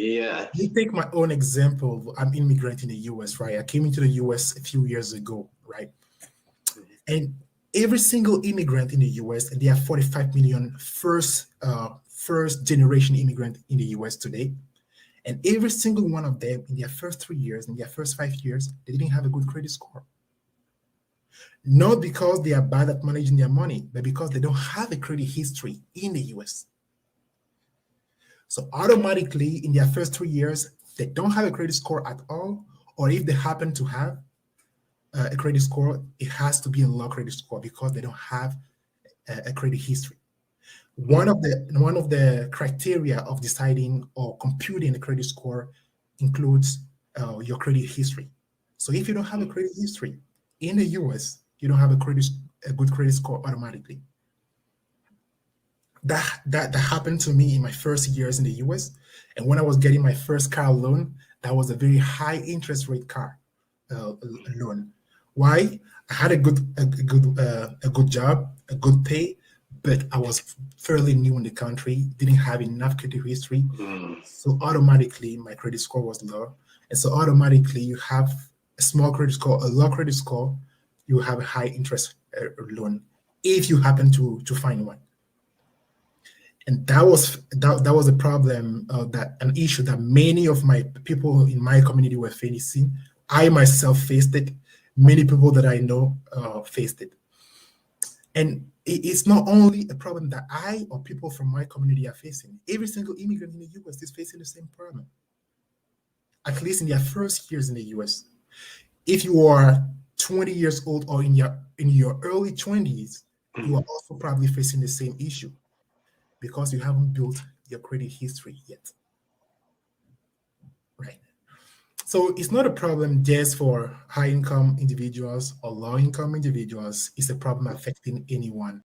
Yeah. Let me take my own example. I'm immigrant in the US, right? I came into the US a few years ago, right? And every single immigrant in the US, and there are 45 million first generation immigrant in the US today. And every single one of them in their first 3 years, in their first 5 years, they didn't have a good credit score. Not because they are bad at managing their money, but because they don't have a credit history in the US. So automatically in their first 3 years, they don't have a credit score at all, or if they happen to have a credit score, it has to be a low credit score because they don't have a credit history. One of the criteria of deciding or computing a credit score includes your credit history. So if you don't have a credit history in the US, you don't have a good credit score automatically. That happened to me in my first years in the US, and when I was getting my first car loan, that was a very high interest rate car loan. Why? I had a good job, a good pay, but I was fairly new in the country, didn't have enough credit history, so automatically my credit score was low, and so automatically you have a small credit score, a low credit score, you have a high interest loan if you happen to find one. And that was a problem, that an issue that many of my people in my community were facing. I myself faced it. Many people that I know faced it. And it's not only a problem that I or people from my community are facing. Every single immigrant in the US is facing the same problem, at least in their first years in the US. If you are 20 years old or in your early 20s, you are also probably facing the same issue, because you haven't built your credit history yet, right? So it's not a problem just for high-income individuals or low-income individuals. It's a problem affecting anyone.